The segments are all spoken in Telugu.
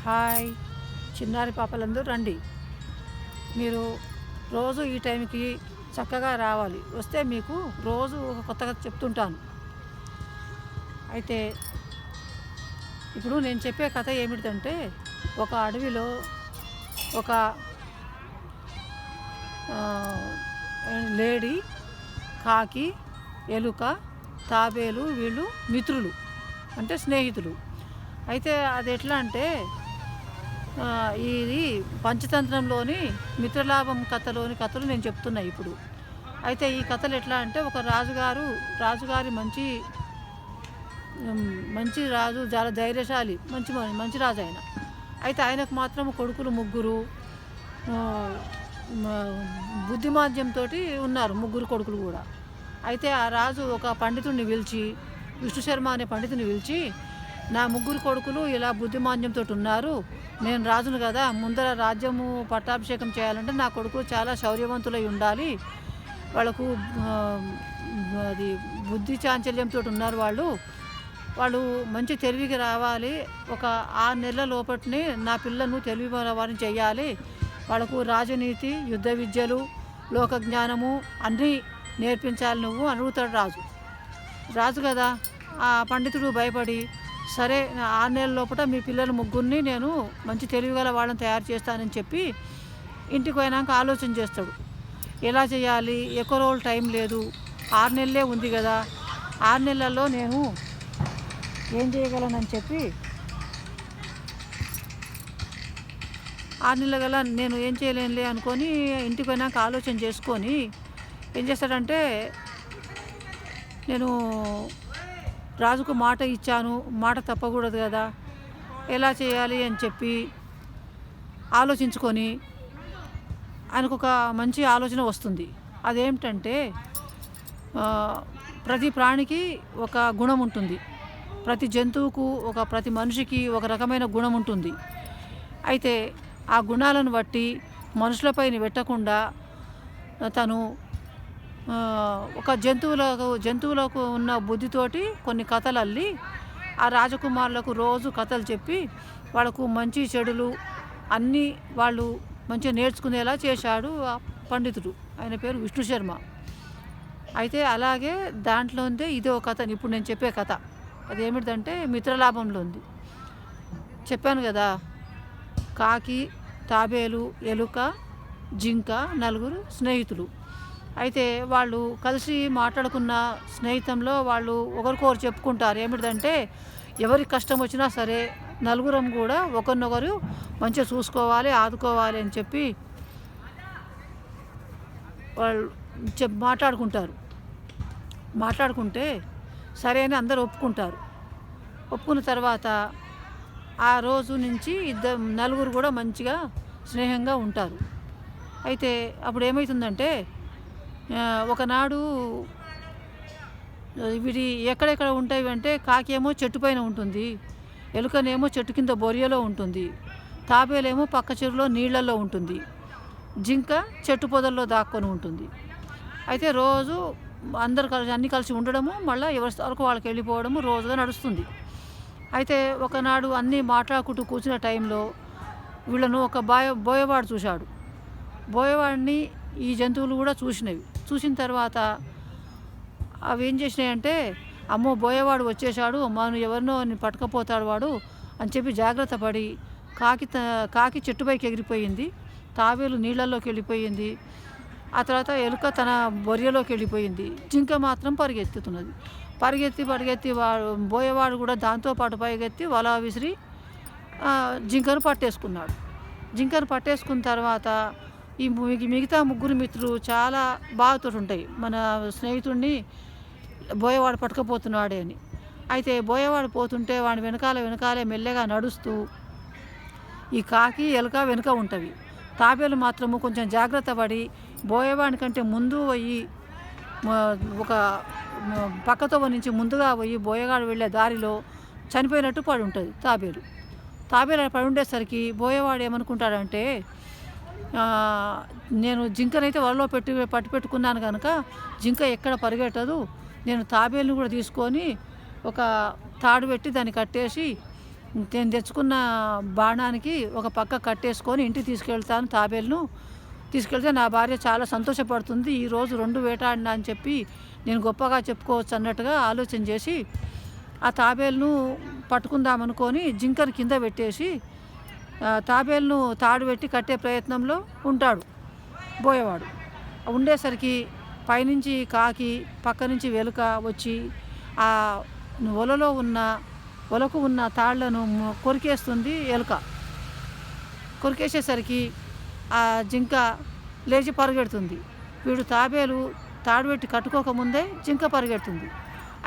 హాయ్ చిన్నారి పాపలందరూ రండి. మీరు రోజు ఈ టైంకి చక్కగా రావాలి. వస్తే మీకు రోజు ఒక కొత్త కథ చెప్తుంటాను. అయితే ఇప్పుడు నేను చెప్పే కథ ఏమిటంటే, ఒక అడవిలో ఒక లేడీ, కాకి, ఎలుక, తాబేలు వీళ్ళు మిత్రులు, అంటే స్నేహితులు. అయితే అది ఎట్లా అంటే, ఇది పంచతంత్రంలోని మిత్రలాభం కథలు నేను చెప్తున్నా ఇప్పుడు. అయితే ఈ కథలు ఎట్లా అంటే, ఒక రాజుగారి మంచి రాజు, చాలా ధైర్యశాలి, మంచి రాజు ఆయన. అయితే ఆయనకు మాత్రం కొడుకులు ముగ్గురు బుద్ధిమాంద్యంతో ఉన్నారు, ముగ్గురు కొడుకులు కూడా. అయితే ఆ రాజు ఒక పండితుడిని పిలిచి, విష్ణు శర్మ అనే పండితుని పిలిచి, నా ముగ్గురు కొడుకులు ఇలా బుద్ధిమాంద్యంతో ఉన్నారు, నేను రాజును కదా, ముందర రాజ్యము పట్టాభిషేకం చేయాలంటే నా కొడుకులు చాలా శౌర్యవంతులై ఉండాలి, వాళ్ళకు అది బుద్ధి చాంచల్యంతో ఉన్నారు, వాళ్ళు మంచి తెలివికి రావాలి, ఒక 6 నెలల లోపటిని నా పిల్లలను తెలివి వారిని చేయాలి, వాళ్ళకు రాజనీతి, యుద్ధ విద్యలు, లోక జ్ఞానము అన్నీ నేర్పించాలి నువ్వు అని అడుగుతాడు రాజు కదా. ఆ పండితుడు భయపడి, సరే 6 నెలల లోపల మీ పిల్లల ముగ్గురిని నేను మంచి తెలివిగల వాళ్ళని తయారు చేస్తానని చెప్పి ఇంటికి పోయినాక ఆలోచన చేస్తాడు. ఎలా చేయాలి, ఎక్కువ రోజులు టైం లేదు, 6 నెలలే ఉంది కదా, 6 నెలల్లో నేను ఏం చేయగలనని చెప్పి, 6 నెలల గల నేను ఏం చేయలేనులే అనుకొని ఇంటికి పోయినాక ఆలోచన చేసుకొని ఏం చేస్తాడంటే, నేను రాజుకు మాట ఇచ్చాను, మాట తప్పకూడదు కదా, ఎలా చేయాలి అని చెప్పి ఆలోచించుకొని ఆయనకు ఒక మంచి ఆలోచన వస్తుంది. అదేమిటంటే, ప్రతి ప్రాణికి ఒక గుణం ఉంటుంది, ప్రతి జంతువుకు ప్రతి మనిషికి ఒక రకమైన గుణం ఉంటుంది. అయితే ఆ గుణాలను బట్టి మనుషులపైన పెట్టకుండా తను ఒక జంతువులకు ఉన్న బుద్ధితోటి కొన్ని కథలు అల్లి ఆ రాజకుమారులకు రోజు కథలు చెప్పి వాళ్ళకు మంచి చెడులు అన్నీ వాళ్ళు మంచిగా నేర్చుకునేలా చేశాడు ఆ పండితుడు. ఆయన పేరు విష్ణు శర్మ. అయితే అలాగే దాంట్లో ఉందే ఇదే ఒక కథ, ఇప్పుడు నేను చెప్పే కథ. అదేమిటంటే మిత్రలాభంలో ఉంది. చెప్పాను కదా, కాకి, తాబేలు, ఎలుక, జింక, నలుగురు స్నేహితులు. అయితే వాళ్ళు కలిసి మాట్లాడుకున్న స్నేహితంలో వాళ్ళు ఒకరికొకరు చెప్పుకుంటారు. ఏమిటంటే, ఎవరికి కష్టం వచ్చినా సరే నలుగురం కూడా ఒకరినొకరు మంచిగా చూసుకోవాలి, ఆదుకోవాలి అని చెప్పి వాళ్ళు మాట్లాడుకుంటే సరే అని అందరూ ఒప్పుకుంటారు. ఒప్పుకున్న తర్వాత ఆ రోజు నుంచి నలుగురు కూడా మంచిగా స్నేహంగా ఉంటారు. అయితే అప్పుడు ఏమవుతుందంటే, ఒకనాడు వీడి ఎక్కడెక్కడ ఉంటాయి అంటే, కాకి ఏమో చెట్టు పైన ఉంటుంది, ఎలుకనేమో చెట్టు కింద బొరియలో ఉంటుంది, తాబేలేమో పక్క చెరువులో నీళ్ళల్లో ఉంటుంది, జింక చెట్టు పొదల్లో దాక్కొని ఉంటుంది. అయితే రోజు అందరు అన్నీ కలిసి ఉండడము, మళ్ళీ ఎవరి వరకు వాళ్ళకి వెళ్ళిపోవడము రోజుగా నడుస్తుంది. అయితే ఒకనాడు అన్నీ మాట్లాడుకుంటూ కూర్చున్న టైంలో వీళ్ళను ఒక బోయవాడు చూశాడు. బోయవాడిని ఈ జంతువులు కూడా చూసిన తర్వాత అవి ఏం చేసినాయంటే, అమ్మో బోయవాడు వచ్చేసాడు, మనం ఎవరినో పట్టుకపోతాడు వాడు అని చెప్పి జాగ్రత్త పడి కాకి చెట్టుపైకి ఎగిరిపోయింది, తాబేలు నీళ్ళల్లోకి వెళ్ళిపోయింది, ఆ తర్వాత ఎలుక తన బొరియలోకి వెళ్ళిపోయింది, జింక మాత్రం పరిగెత్తి బోయవాడు కూడా దాంతోపాటు పరిగెత్తి వల విసిరి జింకను పట్టేసుకున్న తర్వాత ఈ మిగతా ముగ్గురు మిత్రులు చాలా బాధతో ఉంటాయి, మన స్నేహితుడిని బోయవాడు పట్టుకపోతున్నాడే అని. అయితే బోయవాడు పోతుంటే వాడి వెనకాలే మెల్లగా నడుస్తూ ఈ కాకి, ఎలుక వెనుక ఉంటవి. తాబేలు మాత్రము కొంచెం జాగ్రత్త పడి బోయవాడి కంటే ముందు పోయి ఒక పక్కతో నుంచి ముందుగా పోయి బోయగాడు వెళ్ళే దారిలో చనిపోయినట్టు పడి ఉంటుంది తాబేలు పడి ఉండేసరికి బోయవాడు ఏమనుకుంటాడంటే, నేను జింకనైతే వలలో పట్టి పెట్టుకున్నాను కనుక జింక ఎక్కడ పరిగెట్టదు, నేను తాబేలుని కూడా తీసుకొని ఒక తాడు పెట్టి దాన్ని కట్టేసి నేను తెచ్చుకున్న బాణానికి ఒక పక్క కట్టేసుకొని ఇంటికి తీసుకెళ్తాను తాబేలును. తీసుకెళ్తే నా భార్య చాలా సంతోషపడుతుంది. ఈరోజు 2 వేటాడినా అని చెప్పి నేను గొప్పగా చెప్పుకోవచ్చు అన్నట్టుగా ఆలోచన చేసి ఆ తాబేలును పట్టుకుందామనుకొని జింకను కింద పెట్టేసి తాబేలును తాడు పెట్టి కట్టే ప్రయత్నంలో ఉంటాడు బోయేవాడు. ఉండేసరికి పైనుంచి కాకి, పక్క నుంచి వెలుక వచ్చి ఆ వలకు ఉన్న తాళ్లను కొరికేస్తుంది ఎలుక. కొరికేసేసరికి ఆ జింక లేచి పరిగెడుతుంది. వీడు తాబేలు తాడు పెట్టి కట్టుకోకముందే జింక పరిగెడుతుంది.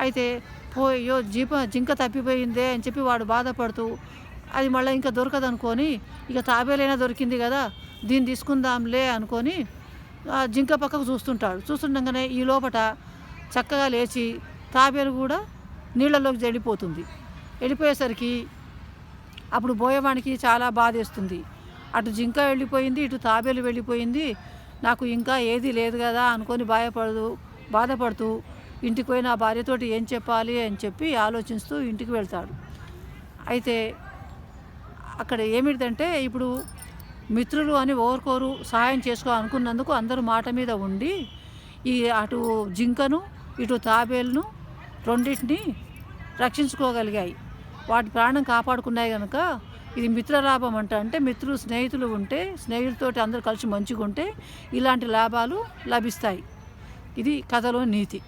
అయితే పోయో జింక తప్పిపోయిందే అని చెప్పి వాడు బాధపడుతూ అది మళ్ళీ ఇంకా దొరకదనుకొని ఇక తాబేలైనా దొరికింది కదా దీన్ని తీసుకుందాంలే అనుకొని జింక పక్కకు చూస్తుండగానే ఈ లోపట చక్కగా లేచి తాబేలు కూడా నీళ్ళలోకి వెళ్ళిపోయేసరికి అప్పుడు బోయేవానికి చాలా బాధేస్తుంది. అటు జింక వెళ్ళిపోయింది, ఇటు తాబేలు వెళ్ళిపోయింది, నాకు ఇంకా ఏది లేదు కదా అనుకొని బాధపడుతూ ఇంటికి పోయి నా భార్యతోటి ఏం చెప్పాలి అని చెప్పి ఆలోచిస్తూ ఇంటికి వెళ్తాడు. అయితే అక్కడ ఏమిటంటే ఇప్పుడు మిత్రులు అని ఒకరికొకరు సహాయం అనుకున్నందుకు అందరూ మాట మీద ఉండి అటు జింకను ఇటు తాబేలును రెండింటిని రక్షించుకోగలిగాయి. వాటి ప్రాణం కాపాడుకున్నాయి కనుక ఇది మిత్రలాభం అంటే స్నేహితులు ఉంటే స్నేహితులతోటి అందరూ కలిసి మంచిగా ఉంటే ఇలాంటి లాభాలు లభిస్తాయి. ఇది కథలో నీతి.